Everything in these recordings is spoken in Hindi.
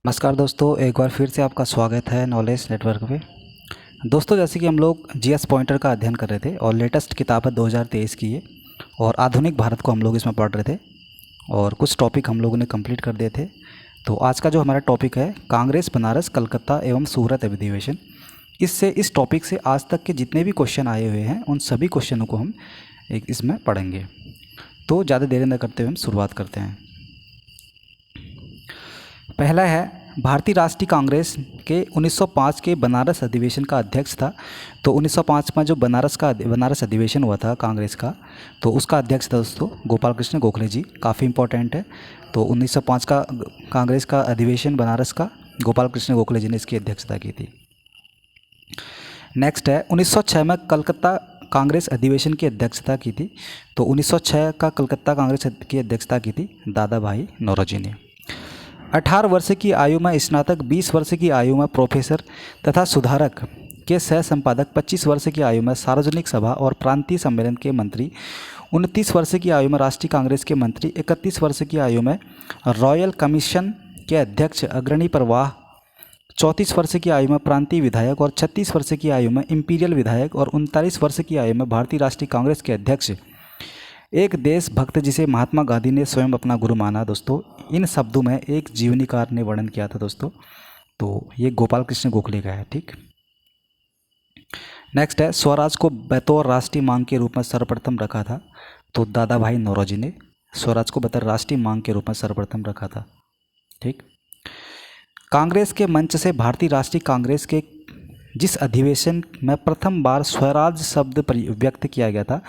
नमस्कार दोस्तों, एक बार फिर से आपका स्वागत है नॉलेज नेटवर्क पे। दोस्तों, जैसे कि हम लोग जीएस पॉइंटर का अध्ययन कर रहे थे और लेटेस्ट किताब है 2023 की है और आधुनिक भारत को हम लोग इसमें पढ़ रहे थे और कुछ टॉपिक हम लोगों ने कंप्लीट कर दिए थे। तो आज का जो हमारा टॉपिक है कांग्रेस, बनारस, कलकत्ता एवं सूरत अधिवेशन। इस टॉपिक से आज तक के जितने भी क्वेश्चन आए हुए हैं उन सभी क्वेश्चनों को हम एक इसमें पढ़ेंगे। तो ज़्यादा देरी न करते हुए हम शुरुआत करते हैं। पहला है, भारतीय राष्ट्रीय कांग्रेस के 1905 के बनारस अधिवेशन का अध्यक्ष था। तो 1905 में जो बनारस अधिवेशन हुआ था कांग्रेस का, तो उसका अध्यक्ष था दोस्तों गोपाल कृष्ण गोखले जी। काफ़ी इंपॉर्टेंट है। तो 1905 का कांग्रेस का अधिवेशन बनारस का गोपाल कृष्ण गोखले जी ने इसकी अध्यक्षता की थी। नेक्स्ट है, 1906 में कलकत्ता कांग्रेस अधिवेशन की अध्यक्षता की थी। तो 1906 का कलकत्ता कांग्रेस की अध्यक्षता की थी दादा भाई नौरोजी ने। 18 वर्ष की आयु में स्नातक, 20 वर्ष की आयु में प्रोफेसर तथा सुधारक के सह संपादक, 25 वर्ष की आयु में सार्वजनिक सभा और प्रांतीय सम्मेलन के मंत्री, 29 वर्ष की आयु में राष्ट्रीय कांग्रेस के मंत्री, 31 वर्ष की आयु में रॉयल कमीशन के अध्यक्ष अग्रणी प्रवाह, 34 वर्ष की आयु में प्रांतीय विधायक और 36 वर्ष की आयु में इंपीरियल विधायक और 39 वर्ष की आयु में भारतीय राष्ट्रीय कांग्रेस के अध्यक्ष, एक देशभक्त जिसे महात्मा गांधी ने स्वयं अपना गुरु माना। दोस्तों, इन शब्दों में एक जीवनीकार ने वर्णन किया था दोस्तों। तो ये गोपाल कृष्ण गोखले का है। ठीक। नेक्स्ट है, स्वराज को बतौर राष्ट्रीय मांग के रूप में सर्वप्रथम रखा था। तो दादा भाई नौरोजी ने स्वराज को बतौर राष्ट्रीय मांग के रूप में सर्वप्रथम रखा था। ठीक। कांग्रेस के मंच से भारतीय राष्ट्रीय कांग्रेस के जिस अधिवेशन में प्रथम बार स्वराज शब्द व्यक्त किया गया था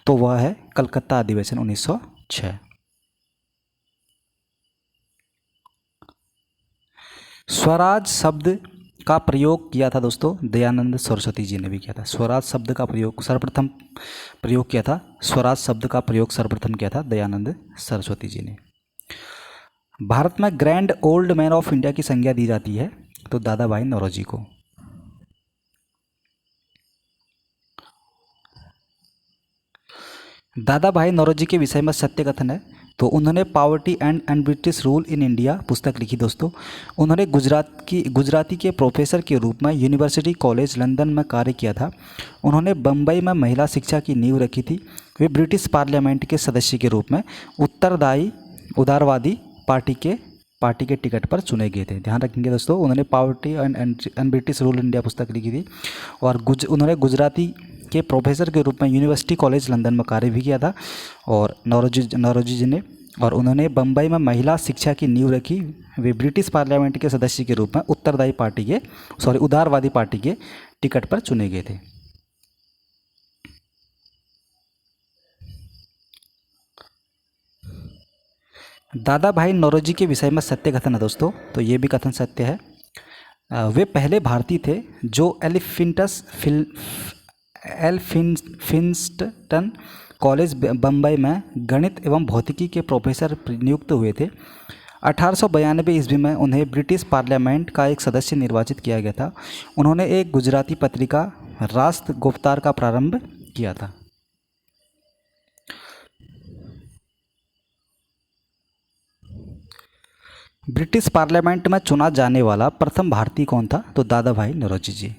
तो वह है कलकत्ता अधिवेशन 1906। स्वराज शब्द का प्रयोग किया था दोस्तों दयानंद सरस्वती जी ने भी किया था। स्वराज शब्द का प्रयोग सर्वप्रथम प्रयोग किया था। स्वराज शब्द का प्रयोग सर्वप्रथम किया था दयानंद सरस्वती जी ने। भारत में grand old man of India की संज्ञा दी जाती है तो दादा भाई नौरोजी को। दादा भाई नौरोजी के विषय में सत्य कथन है। तो उन्होंने poverty and British rule in India पुस्तक लिखी दोस्तों। उन्होंने गुजराती के प्रोफेसर के रूप में यूनिवर्सिटी कॉलेज लंदन में कार्य किया था। उन्होंने बम्बई में महिला शिक्षा की नींव रखी थी। वे ब्रिटिश पार्लियामेंट के सदस्य के रूप में उत्तरदायी उदारवादी पार्टी के टिकट पर चुने गए थे। ध्यान रखेंगे दोस्तों, उन्होंने poverty and British rule India पुस्तक लिखी थी और उन्होंने गुजराती के प्रोफेसर के रूप में यूनिवर्सिटी कॉलेज लंदन में कार्य भी किया था और नौरोजी जी ने। और उन्होंने बम्बई में महिला शिक्षा की नींव रखी। वे ब्रिटिश पार्लियामेंट के सदस्य के रूप में उदारवादी पार्टी के टिकट पर चुने गए थे। दादा भाई नौरोजी के विषय में सत्य कथन है दोस्तों। तो ये भी कथन सत्य है। वे पहले भारतीय थे जो एल्फिंस्टन कॉलेज बम्बई में गणित एवं भौतिकी के प्रोफेसर नियुक्त हुए थे। 1892 ईस्वी में उन्हें ब्रिटिश पार्लियामेंट का एक सदस्य निर्वाचित किया गया था। उन्होंने एक गुजराती पत्रिका राष्ट्र गुप्तार का प्रारंभ किया था। ब्रिटिश पार्लियामेंट में चुना जाने वाला प्रथम भारतीय कौन था? तो दादा भाई नौरोजी जी।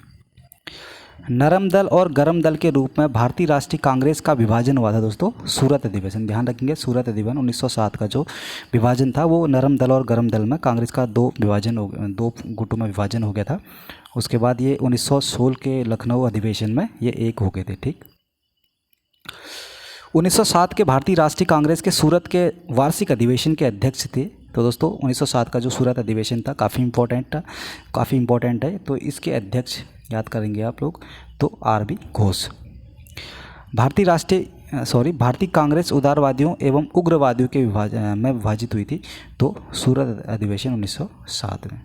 नरम दल और गरम दल के रूप में भारतीय राष्ट्रीय कांग्रेस का विभाजन हुआ था दोस्तों सूरत अधिवेशन। ध्यान रखेंगे, सूरत अधिवेशन 1907 का जो विभाजन था वो नरम दल और गरम दल में कांग्रेस का दो गुटों में विभाजन हो गया था। उसके बाद ये 1916 के लखनऊ अधिवेशन में ये एक हो गए थे। ठीक। 1907 के भारतीय राष्ट्रीय कांग्रेस के सूरत के वार्षिक अधिवेशन के अध्यक्ष थे। तो दोस्तों 1907 का जो सूरत अधिवेशन था काफ़ी इंपॉर्टेंट है। तो इसके अध्यक्ष याद करेंगे आप लोग तो आर.बी. घोष। भारतीय कांग्रेस उदारवादियों एवं उग्रवादियों के में विभाजित हुई थी। तो सूरत अधिवेशन 1907 में।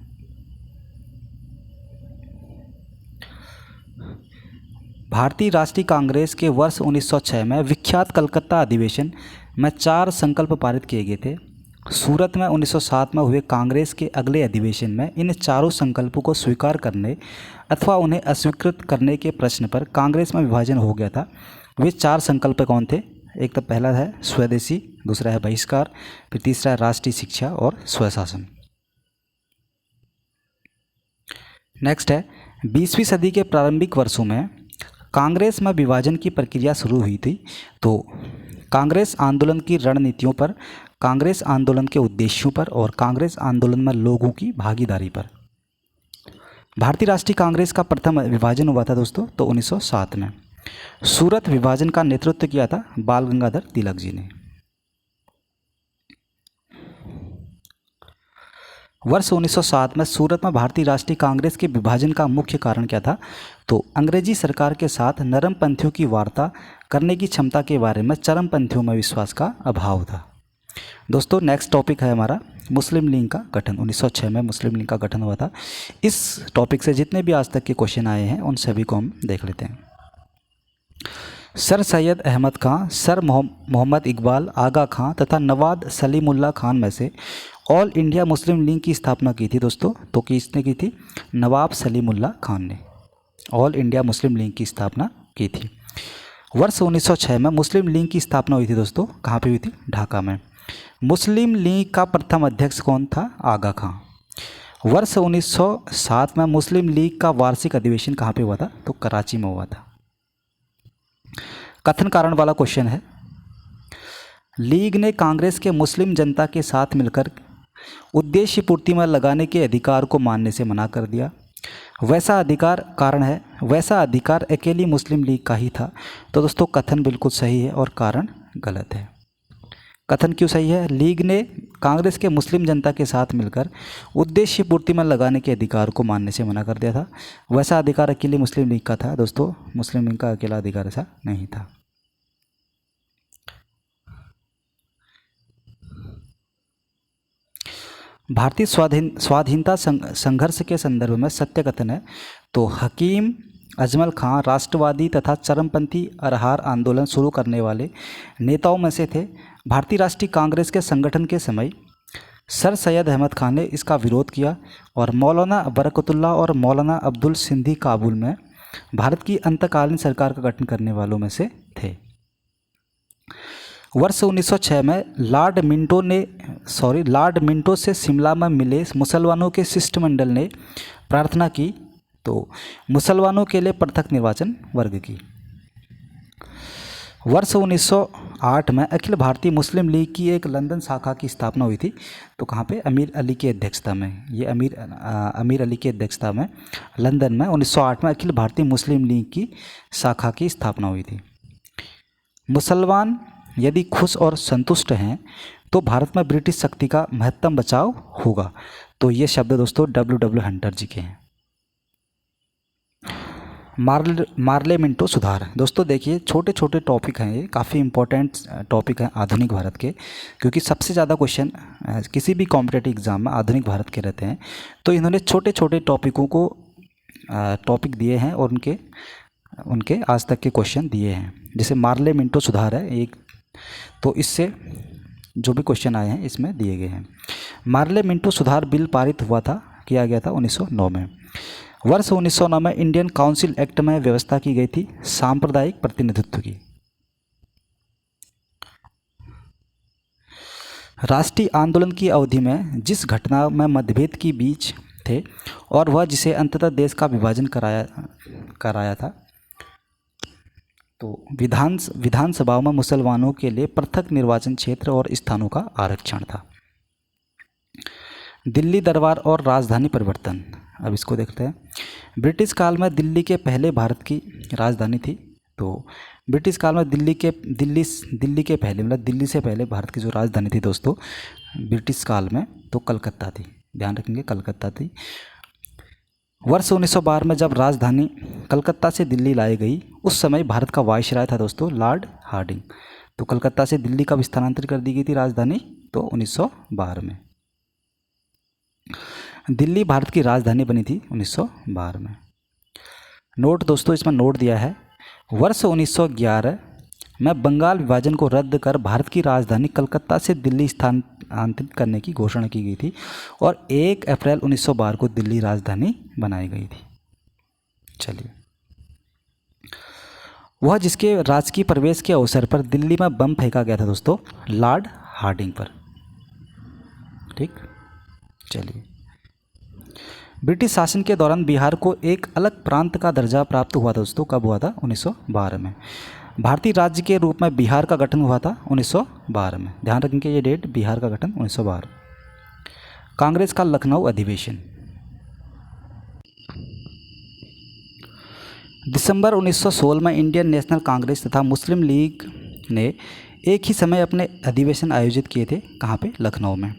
भारतीय राष्ट्रीय कांग्रेस के वर्ष 1906 में विख्यात कलकत्ता अधिवेशन में 4 संकल्प पारित किए गए थे। सूरत में 1907 में हुए कांग्रेस के अगले अधिवेशन में इन चारों संकल्पों को स्वीकार करने अथवा उन्हें अस्वीकृत करने के प्रश्न पर कांग्रेस में विभाजन हो गया था। वे 4 संकल्प कौन थे? एक तो पहला है स्वदेशी, दूसरा है बहिष्कार, फिर तीसरा है राष्ट्रीय शिक्षा और स्वशासन। नेक्स्ट है 20वीं सदी के प्रारंभिक वर्षों में कांग्रेस में विभाजन की प्रक्रिया शुरू हुई थी। तो कांग्रेस आंदोलन की रणनीतियों पर, कांग्रेस आंदोलन के उद्देश्यों पर और कांग्रेस आंदोलन में लोगों की भागीदारी पर। भारतीय राष्ट्रीय कांग्रेस का प्रथम विभाजन हुआ था दोस्तों तो 1907 में। सूरत विभाजन का नेतृत्व किया था बाल गंगाधर तिलक जी ने। वर्ष 1907 में सूरत में भारतीय राष्ट्रीय कांग्रेस के विभाजन का मुख्य कारण क्या था? तो अंग्रेजी सरकार के साथ नरम पंथियों की वार्ता करने की क्षमता के बारे में चरम पंथियों में विश्वास का अभाव था। दोस्तों नेक्स्ट टॉपिक है हमारा मुस्लिम लीग का गठन। 1906 में मुस्लिम लीग का गठन हुआ था। इस टॉपिक से जितने भी आज तक के क्वेश्चन आए हैं उन सभी को हम देख लेते हैं। सर सैयद अहमद खां, सर मोहम्मद इकबाल, आगा खां तथा नवाब सलीमुल्लाह खान में से ऑल इंडिया मुस्लिम लीग की स्थापना की थी दोस्तों। तो किसने की थी? नवाब सलीमुल्लाह खान ने ऑल इंडिया मुस्लिम लीग की स्थापना की थी। वर्ष 1906 में मुस्लिम लीग की स्थापना हुई थी दोस्तों। कहाँ पे हुई थी? ढाका में। मुस्लिम लीग का प्रथम अध्यक्ष कौन था? आगा खां। वर्ष 1907 में मुस्लिम लीग का वार्षिक अधिवेशन कहाँ पे हुआ था? तो कराची में हुआ था। कथन कारण वाला क्वेश्चन है। लीग ने कांग्रेस के मुस्लिम जनता के साथ मिलकर उद्देश्य पूर्ति में लगाने के अधिकार को मानने से मना कर दिया। वैसा अधिकार कारण है, वैसा अधिकार अकेली मुस्लिम लीग का ही था। तो दोस्तों कथन बिल्कुल सही है और कारण गलत है। कथन क्यों सही है? लीग ने कांग्रेस के मुस्लिम जनता के साथ मिलकर उद्देश्य पूर्ति में लगाने के अधिकार को मानने से मना कर दिया था। वैसा अधिकार अकेले मुस्लिम लीग का था। दोस्तों मुस्लिम लीग का अकेला अधिकार ऐसा नहीं था। भारतीय स्वाधीनता संघर्ष के संदर्भ में सत्य कथन है। तो हकीम अजमल खां राष्ट्रवादी तथा चरमपंथी अरहार आंदोलन शुरू करने वाले नेताओं में से थे। भारतीय राष्ट्रीय कांग्रेस के संगठन के समय सर सैयद अहमद खान ने इसका विरोध किया और मौलाना बरकतुल्लाह और मौलाना अब्दुल सिंधी काबुल में भारत की अंतकालीन सरकार का गठन करने वालों में से थे। वर्ष 1906 में लॉर्ड मिंटो से शिमला में मिले मुसलमानों के शिष्टमंडल ने प्रार्थना की तो मुसलमानों के लिए पृथक निर्वाचन वर्ग की। वर्ष 1908 में अखिल भारतीय मुस्लिम लीग की एक लंदन शाखा की स्थापना हुई थी। तो कहाँ पे? अमीर अली की अध्यक्षता में। ये अमीर अली की अध्यक्षता में लंदन में 1908 में अखिल भारतीय मुस्लिम लीग की शाखा की स्थापना हुई थी। मुसलमान यदि खुश और संतुष्ट हैं तो भारत में ब्रिटिश शक्ति का महत्तम बचाव होगा। तो ये शब्द दोस्तों W हंटर जी के हैं। मार्ले मिंटो सुधार। दोस्तों देखिए छोटे छोटे टॉपिक हैं, ये काफ़ी इंपॉर्टेंट टॉपिक हैं आधुनिक भारत के, क्योंकि सबसे ज़्यादा क्वेश्चन किसी भी कॉम्पिटेटिव एग्जाम में आधुनिक भारत के रहते हैं। तो इन्होंने छोटे छोटे टॉपिकों को टॉपिक दिए हैं और उनके आज तक के क्वेश्चन दिए हैं। जैसे मार्ले मिंटो सुधार है एक, तो इससे जो भी क्वेश्चन आए हैं इसमें दिए गए हैं। मार्ले मिंटो सुधार बिल पारित किया गया था 1909 में। वर्ष 1909 में इंडियन काउंसिल एक्ट में व्यवस्था की गई थी सांप्रदायिक प्रतिनिधित्व की। राष्ट्रीय आंदोलन की अवधि में जिस घटना में मतभेद की बीच थे और वह जिसे अंततः देश का विभाजन कराया था, तो विधानसभाओं में मुसलमानों के लिए पृथक निर्वाचन क्षेत्र और स्थानों का आरक्षण था। दिल्ली दरबार और राजधानी परिवर्तन। अब इसको देखते हैं। ब्रिटिश काल में दिल्ली के पहले भारत की राजधानी थी। तो ब्रिटिश काल में दिल्ली के पहले मतलब दिल्ली से पहले भारत की जो राजधानी थी दोस्तों ब्रिटिश काल में, तो कलकत्ता थी। ध्यान रखेंगे कलकत्ता थी। वर्ष 1912 में जब राजधानी कलकत्ता से दिल्ली लाई गई, उस समय भारत का वायसराय था दोस्तों लॉर्ड हार्डिंग। तो कलकत्ता से दिल्ली कब स्थानांतरित कर दी गई थी राजधानी? तो 1912 में। दिल्ली भारत की राजधानी बनी थी 1912 में। नोट दोस्तों इसमें नोट दिया है। वर्ष 1911 में बंगाल विभाजन को रद्द कर भारत की राजधानी कलकत्ता से दिल्ली स्थानांतरित करने की घोषणा की गई थी और 1 अप्रैल 1912 को दिल्ली राजधानी बनाई गई थी। चलिए, वह जिसके राजकीय प्रवेश के अवसर पर दिल्ली में बम फेंका गया था दोस्तों लॉर्ड हार्डिंग पर। ठीक, चलिए। ब्रिटिश शासन के दौरान बिहार को एक अलग प्रांत का दर्जा प्राप्त हुआ था दोस्तों। कब हुआ था? 1912 में। भारतीय राज्य के रूप में बिहार का गठन हुआ था 1912 में। ध्यान रखेंगे ये डेट, बिहार का गठन 1912। कांग्रेस का लखनऊ अधिवेशन। दिसंबर 1916 में इंडियन नेशनल कांग्रेस तथा मुस्लिम लीग ने एक ही समय अपने अधिवेशन आयोजित किए थे। कहाँ पे? लखनऊ में।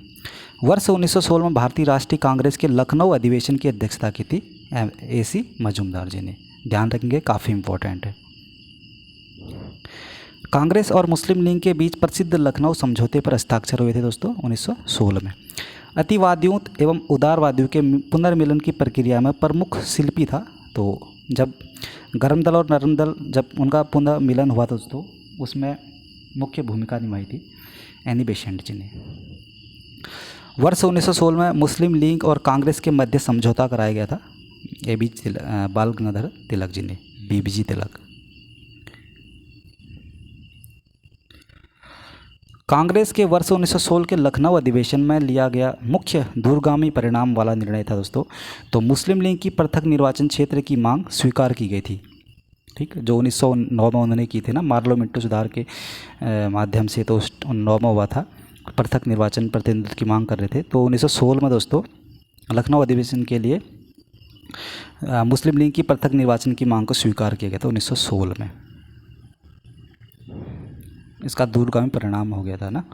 वर्ष 1916 में भारतीय राष्ट्रीय कांग्रेस के लखनऊ अधिवेशन की अध्यक्षता की थी AC मजूमदार जी ने। ध्यान रखेंगे, काफ़ी इम्पोर्टेंट है। कांग्रेस और मुस्लिम लीग के बीच प्रसिद्ध लखनऊ समझौते पर हस्ताक्षर हुए थे दोस्तों 1916 में। अतिवादियों एवं उदारवादियों के पुनर्मिलन की प्रक्रिया में प्रमुख शिल्पी था। तो जब गर्म दल और नरम दल जब उनका पुनर्मिलन हुआ था दोस्तों, उसमें मुख्य भूमिका निभाई थी एनी बेसेंट जी ने। वर्ष 1916 में मुस्लिम लीग और कांग्रेस के मध्य समझौता कराया गया था बाल गंगाधर तिलक जी ने, BBG तिलक। कांग्रेस के वर्ष 1916 के लखनऊ अधिवेशन में लिया गया मुख्य दूरगामी परिणाम वाला निर्णय था दोस्तों। तो मुस्लिम लीग की पृथक निर्वाचन क्षेत्र की मांग स्वीकार की गई थी। ठीक, जो 1909 में उन्होंने की थी ना, मार्लो मिंटो सुधार के माध्यम से, तो 9 में हुआ था। पृथक निर्वाचन प्रतिनिधित्व की मांग कर रहे थे। तो 1916 में दोस्तों लखनऊ अधिवेशन के लिए मुस्लिम लीग की पृथक निर्वाचन की मांग को स्वीकार किया गया था 1916 में। इसका दूरगामी परिणाम हो गया था ना।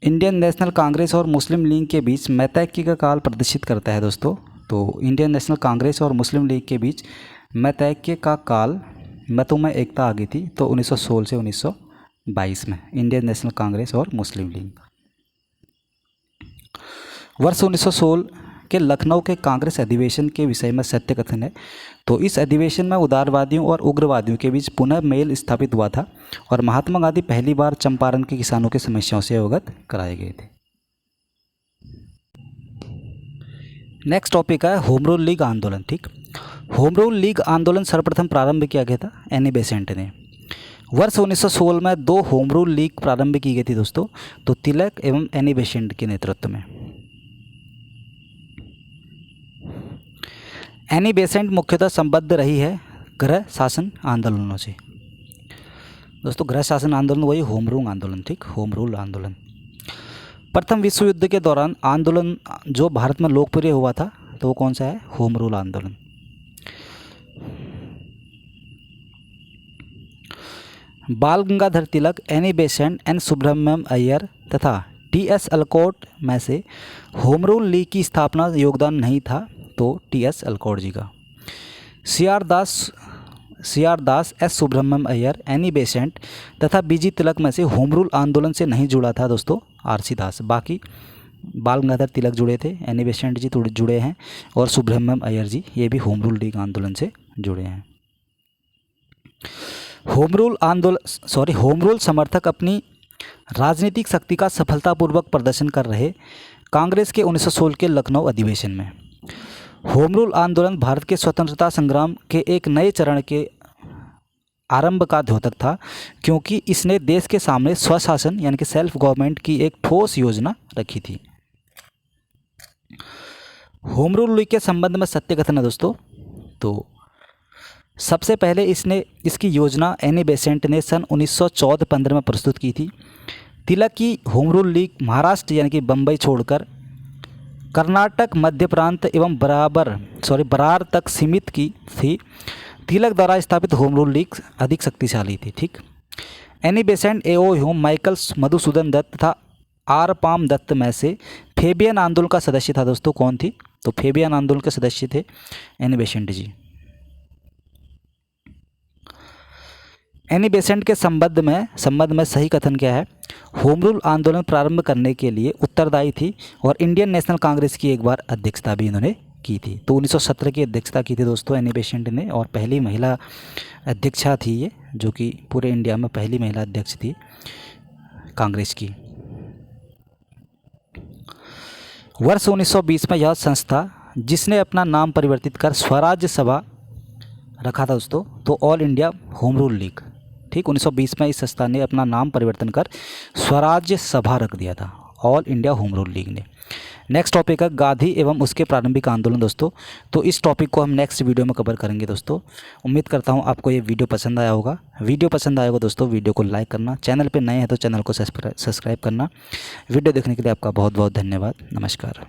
इंडियन नेशनल कांग्रेस और मुस्लिम लीग के बीच मैत्रेयी का काल प्रदर्शित करता है दोस्तों। तो इंडियन नेशनल कांग्रेस और मुस्लिम लीग के बीच मैत्रेयी का काल, मतों में एकता आ गई थी। तो 1916 से 1922 में इंडियन नेशनल कांग्रेस और मुस्लिम लीग। वर्ष 1916 के लखनऊ के कांग्रेस अधिवेशन के विषय में सत्य कथन है। तो इस अधिवेशन में उदारवादियों और उग्रवादियों के बीच पुनः मेल स्थापित हुआ था और महात्मा गांधी पहली बार चंपारण के किसानों की समस्याओं से अवगत कराए गए थे। नेक्स्ट टॉपिक है होम रूल लीग आंदोलन। ठीक, होम रूल लीग आंदोलन सर्वप्रथम प्रारंभ किया गया था एनी बेसेंट ने। वर्ष 1916 में 2 होम रूल लीग प्रारंभ की गई थी दोस्तों। तो तिलक एवं एनी बेसेंट के नेतृत्व में। एनी बेसेंट मुख्यतः संबद्ध रही है गृह शासन आंदोलनों से। दोस्तों गृह शासन आंदोलन वही होम रूल आंदोलन। ठीक, होम रूल आंदोलन। प्रथम विश्व युद्ध के दौरान आंदोलन जो भारत में लोकप्रिय हुआ था, तो वो कौन सा है? होम रूल आंदोलन। Bal Gangadhar Tilak, Annie Besant, N Subramaniam Iyer तथा TS अलकोट में से होम रूल लीग की स्थापना योगदान नहीं था। तो TS अलकोट जी का। CR Das, S Subramaniam Iyer, Annie Besant तथा BG तिलक में से होम रूल आंदोलन से नहीं जुड़ा था दोस्तों RC दास। बाकी बाल गंगाधर तिलक जुड़े थे, एनी बेसेंट जी जुड़े हैं और सुब्रमण्यम अय्यर जी ये भी होम रूल लीग आंदोलन से जुड़े हैं। होम रूल समर्थक अपनी राजनीतिक शक्ति का सफलतापूर्वक प्रदर्शन कर रहे कांग्रेस के 1916 के लखनऊ अधिवेशन में। होम रूल आंदोलन भारत के स्वतंत्रता संग्राम के एक नए चरण के आरंभ का द्योतक था, क्योंकि इसने देश के सामने स्वशासन यानी कि सेल्फ गवर्नमेंट की एक ठोस योजना रखी थी। होम रूल लीग के संबंध में सत्य कथन है दोस्तों। तो सबसे पहले इसकी योजना एनी बेसेंट ने सन 1914-15 में प्रस्तुत की थी। तिलक की होम रूल लीग महाराष्ट्र यानी कि बम्बई छोड़कर कर्नाटक, मध्य प्रांत एवं बरार तक सीमित की थी। तिलक द्वारा स्थापित होम रूल लीग अधिक शक्तिशाली थी। ठीक, Annie Besant, AO Hume, Michael Madhusudan Dutt तथा R पाम दत्त में से फेबियन आंदोलन का सदस्य था दोस्तों। कौन थी? तो फेबियन आंदोलन के सदस्य थे एनी बेसेंट जी। एनी बेसेंट के संबंध में सही कथन क्या है? होम रूल आंदोलन प्रारंभ करने के लिए उत्तरदायी थी और इंडियन नेशनल कांग्रेस की एक बार अध्यक्षता भी इन्होंने की थी। तो 1917 की अध्यक्षता की थी दोस्तों एनी बेसेंट ने, और पहली महिला अध्यक्षा थी ये, जो कि पूरे इंडिया में पहली महिला अध्यक्ष थी कांग्रेस की। वर्ष 1920 में यह संस्था, जिसने अपना नाम परिवर्तित कर स्वराज्य सभा रखा था दोस्तों, तो all India home rule league. ठीक, 1920 में इस संस्था ने अपना नाम परिवर्तन कर स्वराज्य सभा रख दिया था, all India home rule league ने। नेक्स्ट टॉपिक है गांधी एवं उसके प्रारंभिक आंदोलन दोस्तों। तो इस टॉपिक को हम नेक्स्ट वीडियो में कवर करेंगे दोस्तों। उम्मीद करता हूँ आपको ये वीडियो पसंद आया होगा। वीडियो पसंद आएगा दोस्तों, वीडियो को लाइक करना, चैनल पे नए हैं तो चैनल को सब्सक्राइब करना। वीडियो देखने के लिए आपका बहुत बहुत धन्यवाद। नमस्कार।